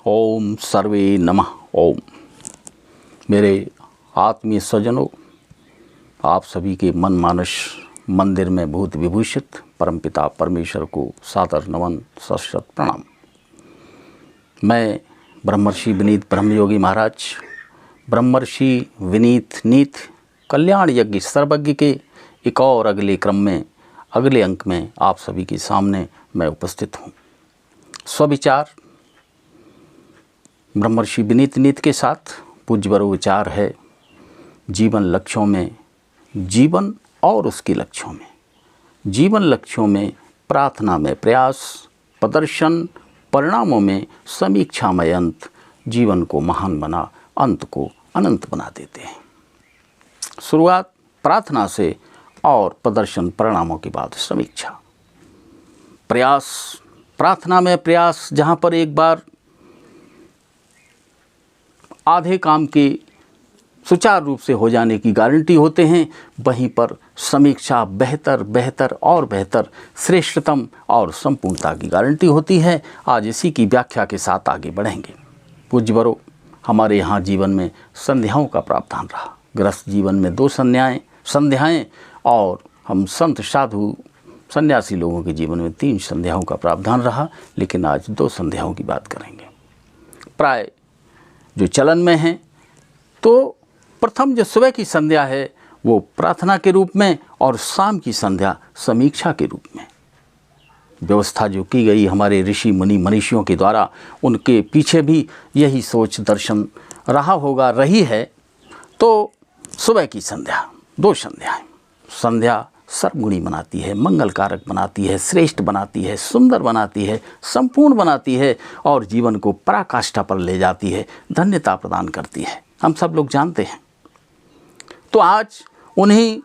ओम सर्वे नमः। ओम। मेरे आत्मीय स्वजनों, आप सभी के मन मानस मंदिर में भूत विभूषित परमपिता परमेश्वर को सादर नमन, सशत प्रणाम। मैं ब्रह्मर्षि विनीत ब्रह्मयोगी महाराज, ब्रह्मर्षि विनीत नीत कल्याण यज्ञ सर्वज्ञ के एक और अगले क्रम में, अगले अंक में आप सभी के सामने मैं उपस्थित हूँ। स्वविचार ब्रह्मर्षि विनीत नीत के साथ पूज्य बरो विचार है जीवन लक्ष्यों में, जीवन और उसके लक्ष्यों में, जीवन लक्ष्यों में, प्रार्थना में प्रयास, प्रदर्शन, परिणामों में समीक्षामय अंत, जीवन को महान बना अंत को अनंत बना देते हैं। शुरुआत प्रार्थना से और प्रदर्शन परिणामों के बाद समीक्षा। प्रयास, प्रार्थना में प्रयास, जहाँ पर एक बार आधे काम के सुचारू रूप से हो जाने की गारंटी होते हैं, वहीं पर समीक्षा बेहतर बेहतर और बेहतर, श्रेष्ठतम और संपूर्णता की गारंटी होती है। आज इसी की व्याख्या के साथ आगे बढ़ेंगे। पूज्य बरो, हमारे यहाँ जीवन में संध्याओं का प्रावधान रहा। गृहस्थ जीवन में 2 संध्याएं और हम संत साधु सन्यासी लोगों के जीवन में 3 संध्याओं का प्रावधान रहा, लेकिन आज 2 संध्याओं की बात करेंगे। प्राय जो चलन में हैं, तो प्रथम जो सुबह की संध्या है वो प्रार्थना के रूप में और शाम की संध्या समीक्षा के रूप में। व्यवस्था जो की गई हमारे ऋषि मुनि मनीषियों के द्वारा, उनके पीछे भी यही सोच दर्शन रहा होगा, रही है। तो सुबह की संध्या 2 संध्याएं, संध्या सर्वगुणी बनाती है, मंगलकारक बनाती है, श्रेष्ठ बनाती है, सुंदर बनाती है, संपूर्ण बनाती है और जीवन को पराकाष्ठा पर ले जाती है, धन्यता प्रदान करती है। हम सब लोग जानते हैं। तो आज उन्हीं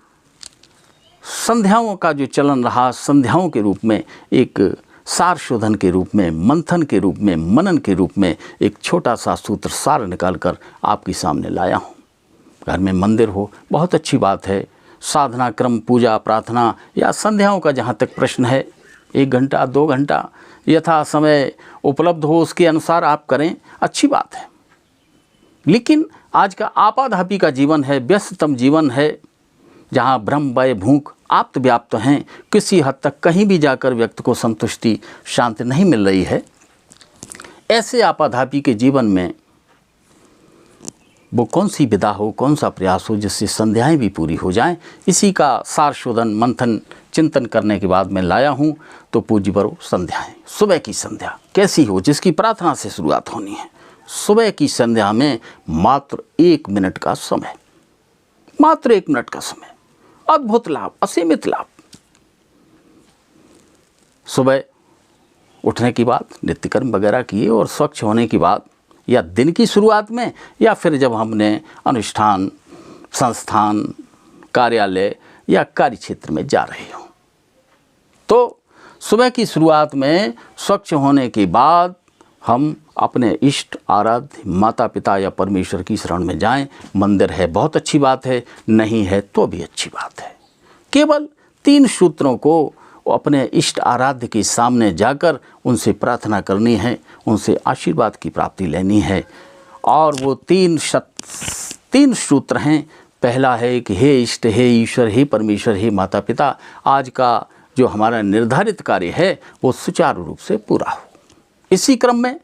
संध्याओं का जो चलन रहा, संध्याओं के रूप में, एक सार शोधन के रूप में, मंथन के रूप में, मनन के रूप में एक छोटा सा सूत्र सार निकाल कर आपके सामने लाया हूँ। घर में मंदिर हो, बहुत अच्छी बात है। साधना क्रम, पूजा, प्रार्थना या संध्याओं का जहाँ तक प्रश्न है, 1 घंटा 2 घंटा यथा समय उपलब्ध हो उसके अनुसार आप करें, अच्छी बात है। लेकिन आज का आपाधापी का जीवन है, व्यस्ततम जीवन है, जहाँ भ्रम भय भूख आप्त व्याप्त हैं। किसी हद तक कहीं भी जाकर व्यक्ति को संतुष्टि, शांति नहीं मिल रही है। ऐसे आपाधापी के जीवन में वो कौन सी विधा हो, कौन सा प्रयास हो जिससे संध्याएं भी पूरी हो जाएं, इसी का सार शोधन मंथन चिंतन करने के बाद मैं लाया हूं। तो पूज्य बरो, संध्याएं, सुबह की संध्या कैसी हो, जिसकी प्रार्थना से शुरुआत होनी है। सुबह की संध्या में मात्र 1 मिनट का समय, मात्र 1 मिनट का समय, अद्भुत लाभ, असीमित लाभ। सुबह उठने की बाद नित्यकर्म वगैरह किए और स्वच्छ होने के बाद, या दिन की शुरुआत में, या फिर जब हमने अनुष्ठान, संस्थान, कार्यालय या कार्य क्षेत्र में जा रहे हो, तो सुबह की शुरुआत में स्वच्छ होने के बाद हम अपने इष्ट आराध्य माता पिता या परमेश्वर की शरण में जाएं। मंदिर है, बहुत अच्छी बात है, नहीं है तो भी अच्छी बात है। केवल 3 सूत्रों को अपने इष्ट आराध्य के सामने जाकर उनसे प्रार्थना करनी है, उनसे आशीर्वाद की प्राप्ति लेनी है। और वो 3 सूत्र हैं। पहला है कि हे इष्ट, हे ईश्वर, हे परमेश्वर, हे माता पिता, आज का जो हमारा निर्धारित कार्य है वो सुचारू रूप से पूरा हो। इसी क्रम में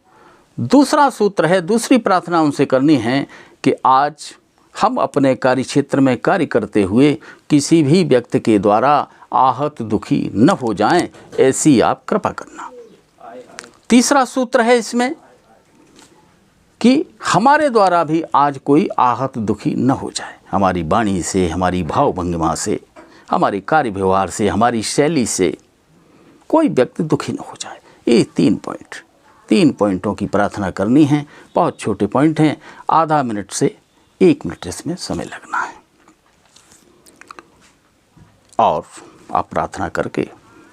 दूसरा सूत्र है, दूसरी प्रार्थना उनसे करनी है कि आज हम अपने कार्य क्षेत्र में कार्य करते हुए किसी भी व्यक्ति के द्वारा आहत दुखी न हो जाएं, ऐसी आप कृपा करना। तीसरा सूत्र है इसमें कि हमारे द्वारा भी आज कोई आहत दुखी न हो जाए, हमारी वाणी से, हमारी भाव भंगिमा से, हमारे कार्य व्यवहार से, हमारी शैली से कोई व्यक्ति दुखी न हो जाए। ये 3 पॉइंटों की प्रार्थना करनी है। बहुत छोटे पॉइंट हैं, आधा मिनट से 1 मिनट इसमें समय लगना है। और आप प्रार्थना करके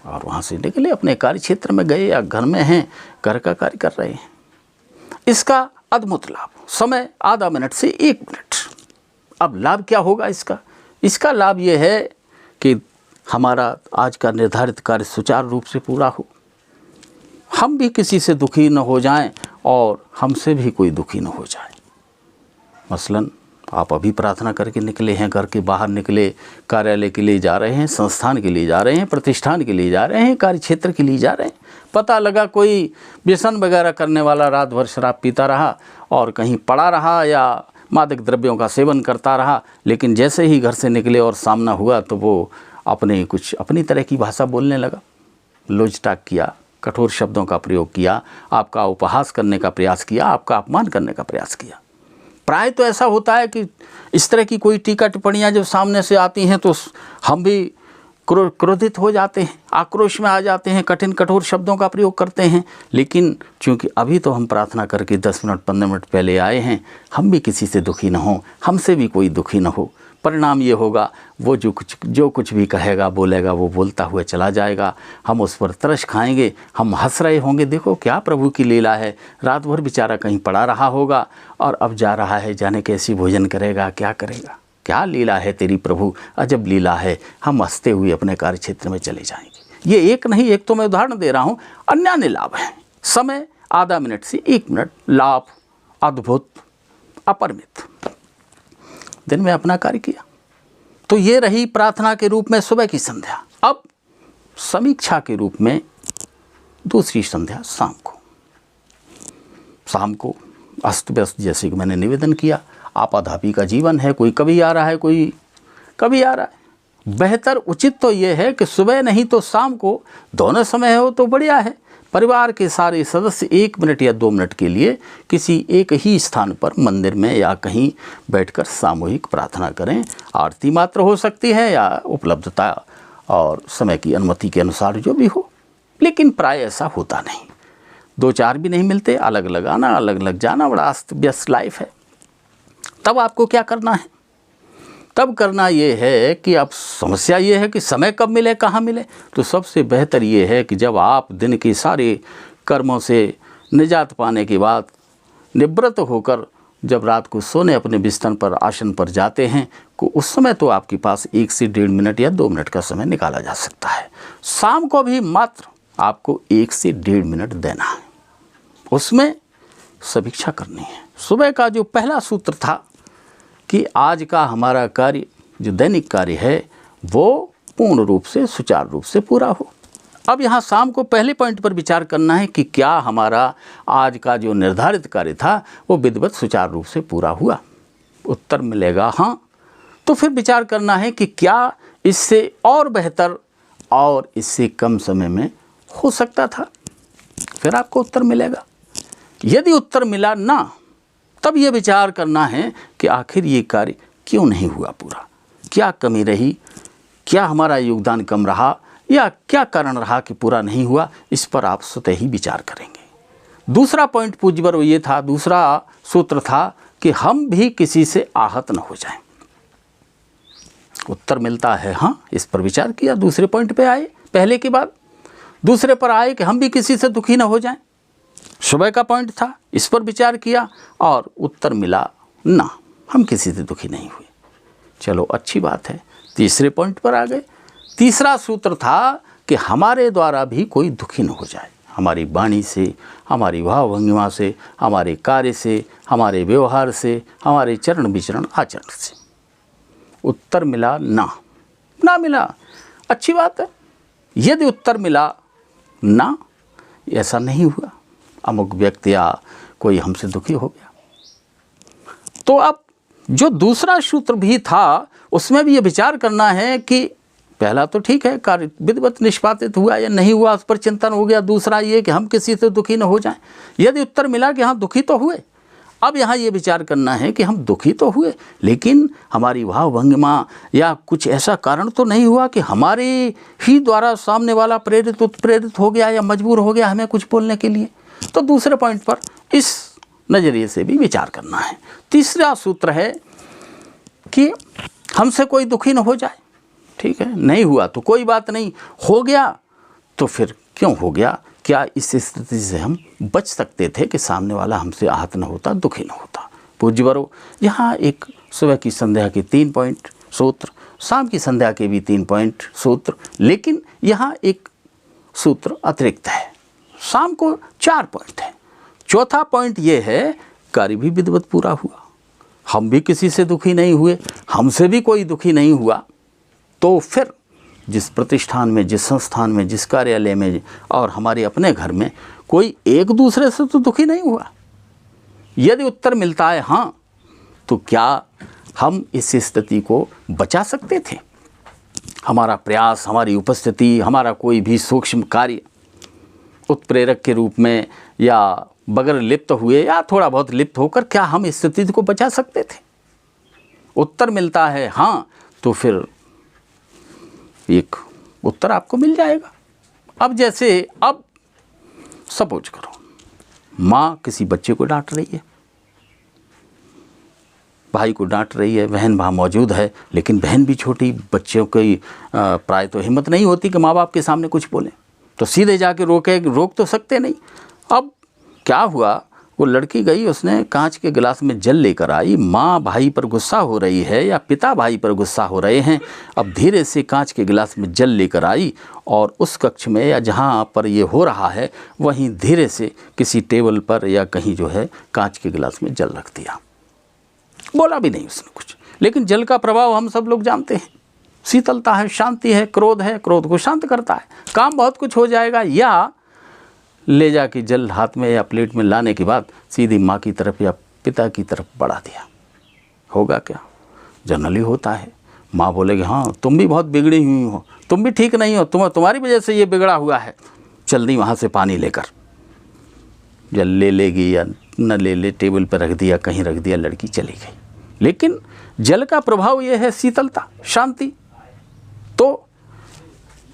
और वहाँ से निकले, अपने कार्य क्षेत्र में गए या घर में हैं, घर का कार्य कर रहे हैं। इसका अद्भुत लाभ, समय आधा मिनट से 1 मिनट। अब लाभ क्या होगा इसका? इसका लाभ ये है कि हमारा आज का निर्धारित कार्य सुचारू रूप से पूरा हो, हम भी किसी से दुखी न हो जाएं और हमसे भी कोई दुखी न हो जाए। मसलन आप अभी प्रार्थना करके निकले हैं, घर के बाहर निकले, कार्यालय के लिए जा रहे हैं, संस्थान के लिए जा रहे हैं, प्रतिष्ठान के लिए जा रहे हैं, कार्य क्षेत्र के लिए जा रहे हैं, पता लगा कोई व्यसन वगैरह करने वाला रात भर शराब पीता रहा और कहीं पड़ा रहा या मादक द्रव्यों का सेवन करता रहा, लेकिन जैसे ही घर से निकले और सामना हुआ तो वो अपनी तरह की भाषा बोलने लगा, लोजटाक किया, कठोर शब्दों का प्रयोग किया, आपका उपहास करने का प्रयास किया, आपका अपमान करने का प्रयास किया। प्राय तो ऐसा होता है कि इस तरह की कोई टीका टिप्पणियाँ जब सामने से आती हैं तो हम भी क्रोधित हो जाते हैं, आक्रोश में आ जाते हैं, कठिन कठोर शब्दों का प्रयोग करते हैं। लेकिन चूँकि अभी तो हम प्रार्थना करके 10 मिनट 15 मिनट पहले आए हैं, हम भी किसी से दुखी न हो, हमसे भी कोई दुखी न हो। परिणाम ये होगा, वो जो कुछ भी कहेगा बोलेगा वो बोलता हुआ चला जाएगा, हम उस पर तरस खाएंगे, हम हंस रहे होंगे, देखो क्या प्रभु की लीला है, रात भर बेचारा कहीं पड़ा रहा होगा और अब जा रहा है, जाने कैसी भोजन करेगा, क्या करेगा, क्या लीला है तेरी प्रभु, अजब लीला है। हम हंसते हुए अपने कार्य क्षेत्र में चले जाएंगे। ये एक नहीं, एक तो मैं उदाहरण दे रहा हूँ, अन्य लाभ हैं। समय आधा मिनट से 1 मिनट, लाभ अद्भुत अपरिमित। दिन में अपना कार्य किया। तो ये रही प्रार्थना के रूप में सुबह की संध्या। अब समीक्षा के रूप में दूसरी संध्या शाम को अस्त व्यस्त, जैसे कि मैंने निवेदन किया, आपाधापी का जीवन है, कोई कभी आ रहा है, कोई कभी आ रहा है। बेहतर उचित तो ये है कि सुबह नहीं तो शाम को, दोनों समय हो तो बढ़िया है। परिवार के सारे सदस्य 1 मिनट या 2 मिनट के लिए किसी एक ही स्थान पर मंदिर में या कहीं बैठकर सामूहिक प्रार्थना करें। आरती मात्र हो सकती है या उपलब्धता और समय की अनुमति के अनुसार जो भी हो, लेकिन प्राय ऐसा होता नहीं। 2-4 भी नहीं मिलते, अलग अलग आना, अलग अलग जाना, बड़ा अस्त व्यस्त लाइफ है। तब आपको क्या करना है? तब करना ये है कि अब समस्या ये है कि समय कब मिले, कहाँ मिले। तो सबसे बेहतर ये है कि जब आप दिन के सारे कर्मों से निजात पाने के बाद निवृत्त होकर जब रात को सोने अपने बिस्तर पर, आसन पर जाते हैं, को उस समय तो आपके पास 1 से 1.5 मिनट या 2 मिनट का समय निकाला जा सकता है। शाम को भी मात्र आपको 1 से 1.5 मिनट देना है, उसमें समीक्षा करनी है। सुबह का जो पहला सूत्र था कि आज का हमारा कार्य, जो दैनिक कार्य है, वो पूर्ण रूप से सुचारू रूप से पूरा हो। अब यहाँ शाम को पहले पॉइंट पर विचार करना है कि क्या हमारा आज का जो निर्धारित कार्य था वो विधिवत सुचारू रूप से पूरा हुआ। उत्तर मिलेगा हाँ, तो फिर विचार करना है कि क्या इससे और बेहतर और इससे कम समय में हो सकता था। फिर आपको उत्तर मिलेगा। यदि उत्तर मिला ना, तब ये विचार करना है कि आखिर ये कार्य क्यों नहीं हुआ पूरा, क्या कमी रही, क्या हमारा योगदान कम रहा या क्या कारण रहा कि पूरा नहीं हुआ। इस पर आप स्वतः ही विचार करेंगे। दूसरा पॉइंट पूज्यवर ये था, दूसरा सूत्र था कि हम भी किसी से आहत न हो जाएं। उत्तर मिलता है हाँ, इस पर विचार किया। दूसरे पॉइंट पे आए, पहले के बाद दूसरे पर आए कि हम भी किसी से दुखी न हो जाएं। सुबह का पॉइंट था, इस पर विचार किया और उत्तर मिला ना, हम किसी से दुखी नहीं हुए। चलो अच्छी बात है, तीसरे पॉइंट पर आ गए। तीसरा सूत्र था कि हमारे द्वारा भी कोई दुखी न हो जाए, हमारी वाणी से, हमारी भाव भंगिमा से, हमारे कार्य से, हमारे व्यवहार से, हमारे चरण विचरण आचरण से। उत्तर मिला ना मिला, अच्छी बात है। यदि उत्तर मिला ना, ऐसा नहीं हुआ, अमुक व्यक्ति या कोई हमसे दुखी हो गया, तो अब जो दूसरा सूत्र भी था उसमें भी ये विचार करना है कि पहला तो ठीक है, कार्य विधिवत निष्पादित हुआ या नहीं हुआ, उस पर चिंतन हो गया। दूसरा ये कि हम किसी से दुखी न हो जाएं। यदि उत्तर मिला कि हाँ दुखी तो हुए, अब यहाँ ये विचार करना है कि हम दुखी तो हुए, लेकिन हमारी भाव भंगिमा या कुछ ऐसा कारण तो नहीं हुआ कि हमारे ही द्वारा सामने वाला प्रेरित उत्प्रेरित हो गया या मजबूर हो गया हमें कुछ बोलने के लिए। तो दूसरे पॉइंट पर इस नज़रिए से भी विचार करना है। तीसरा सूत्र है कि हमसे कोई दुखी न हो जाए। ठीक है, नहीं हुआ तो कोई बात नहीं, हो गया तो फिर क्यों हो गया, क्या इस स्थिति से हम बच सकते थे कि सामने वाला हमसे आहत न होता, दुखी न होता। पूज्यवरों, यहाँ एक सुबह की संध्या के 3 पॉइंट सूत्र, शाम की संध्या के भी 3 पॉइंट सूत्र, लेकिन यहाँ एक सूत्र अतिरिक्त है। शाम को 4 पॉइंट है। चौथा पॉइंट ये है, कार्य भी विधिवत पूरा हुआ, हम भी किसी से दुखी नहीं हुए, हमसे भी कोई दुखी नहीं हुआ, तो फिर जिस प्रतिष्ठान में, जिस संस्थान में, जिस कार्यालय में और हमारे अपने घर में कोई एक दूसरे से तो दुखी नहीं हुआ। यदि उत्तर मिलता है हाँ, तो क्या हम इस स्थिति को बचा सकते थे? हमारा प्रयास, हमारी उपस्थिति, हमारा कोई भी सूक्ष्म कार्य उत्प्रेरक के रूप में या बगैर लिप्त हुए या थोड़ा बहुत लिप्त होकर क्या हम इस स्थिति को बचा सकते थे? उत्तर मिलता है हाँ, तो फिर एक उत्तर आपको मिल जाएगा। अब जैसे, अब सपोज करो माँ किसी बच्चे को डांट रही है, भाई को डांट रही है, बहन वहाँ मौजूद है, लेकिन बहन भी छोटी, बच्चों की प्राय तो हिम्मत नहीं होती कि माँ बाप के सामने कुछ बोलें, तो सीधे जाके रोक तो सकते नहीं। अब क्या हुआ, वो लड़की गई, उसने कांच के गिलास में जल लेकर आई, माँ भाई पर गुस्सा हो रही है या पिता भाई पर गुस्सा हो रहे हैं, अब धीरे से कांच के गिलास में जल लेकर आई और उस कक्ष में या जहाँ पर ये हो रहा है वहीं धीरे से किसी टेबल पर या कहीं जो है कांच के गिलास में जल रख दिया। बोला भी नहीं उसने कुछ, लेकिन जल का प्रभाव हम सब लोग जानते हैं, शीतलता है, शांति है, क्रोध को शांत करता है, काम बहुत कुछ हो जाएगा। या ले जाके जल हाथ में या प्लेट में लाने के बाद सीधी माँ की तरफ या पिता की तरफ बढ़ा दिया, होगा क्या? जनरली होता है, माँ बोलेगी हाँ तुम भी बहुत बिगड़ी हुई हो, तुम भी ठीक नहीं हो, तुम्हारी वजह से ये बिगड़ा हुआ है, चल दी वहाँ से पानी लेकर, जल ले लेगी या न ले ले, टेबल पर रख दिया, कहीं रख दिया, लड़की चली गई। लेकिन जल का प्रभाव ये है शीतलता, शांति, तो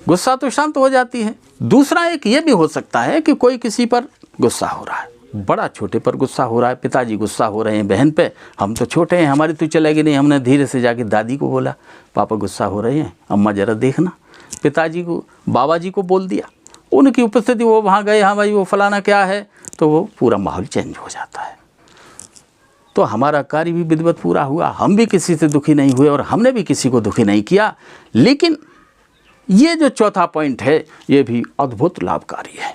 गुस्सा तो शांत हो जाती है। दूसरा एक ये भी हो सकता है कि कोई किसी पर गुस्सा हो रहा है, बड़ा छोटे पर गुस्सा हो रहा है, पिताजी गुस्सा हो रहे हैं बहन पे, हम तो छोटे हैं, हमारी तो चलेगी नहीं, हमने धीरे से जाके दादी को बोला पापा गुस्सा हो रहे हैं, अम्मा ज़रा देखना, पिताजी को, बाबा जी को बोल दिया, उनकी उपस्थिति, वो वहाँ गए, हाँ भाई वो फलाना क्या है, तो वो पूरा माहौल चेंज हो जाता है। तो हमारा कार्य भी विधिवत पूरा हुआ, हम भी किसी से दुखी नहीं हुए और हमने भी किसी को दुखी नहीं किया। लेकिन ये जो चौथा पॉइंट है ये भी अद्भुत लाभकारी है।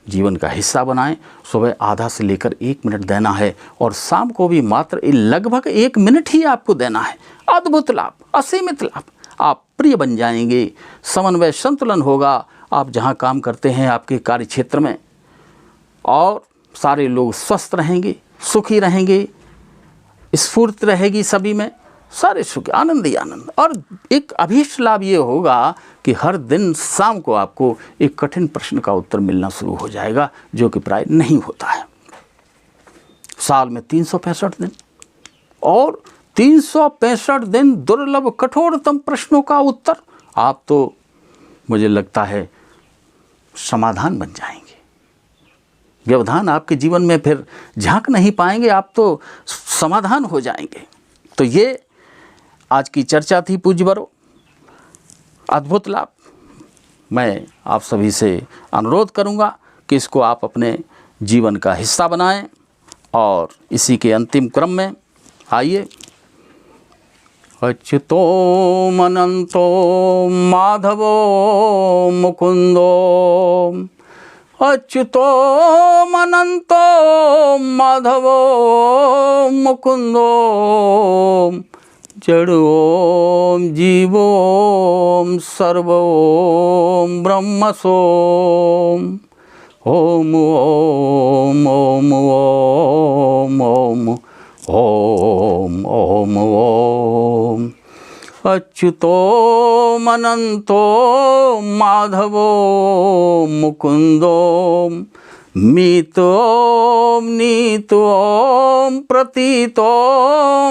जीवन का हिस्सा बनाएं, सुबह आधा से लेकर 1 मिनट देना है और शाम को भी मात्र लगभग 1 मिनट ही आपको देना है। अद्भुत लाभ, असीमित लाभ, आप प्रिय बन जाएंगे, समन्वय संतुलन होगा आप जहाँ काम करते हैं आपके कार्य क्षेत्र में, और सारे लोग स्वस्थ रहेंगे, सुखी रहेंगे, स्फूर्ति रहेगी सभी में, सारे सुख, आनंद ही आनंद। और एक अभीष्ट लाभ ये होगा कि हर दिन शाम को आपको एक कठिन प्रश्न का उत्तर मिलना शुरू हो जाएगा, जो कि प्राय नहीं होता है। साल में 365 दिन और 365 दिन दुर्लभ कठोरतम प्रश्नों का उत्तर, आप तो मुझे लगता है समाधान बन जाएंगे। व्यवधान आपके जीवन में फिर झांक नहीं पाएंगे, आप तो समाधान हो जाएंगे। तो ये आज की चर्चा थी पूज्यवरों, अद्भुत लाभ। मैं आप सभी से अनुरोध करूंगा कि इसको आप अपने जीवन का हिस्सा बनाएं। और इसी के अंतिम क्रम में आइए, अच्युतो अनंतो माधवो मुकुंदो, अच्युतो अनंतो माधवो मुकुंदो, जड़ ओम जीवोम सर्वोम ब्रह्म सोम, ओम ओम ओम ओम ओम ओम ओम ओम। अच्युतो अनंतो माधवो मुकुंदो, मीतो नीतो प्रतीतो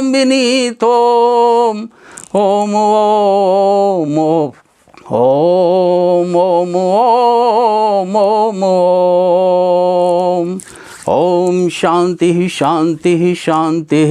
विनीतो, ओम ओम ओम ओम ओम ओम ओम। ओम शांति शांति शांति।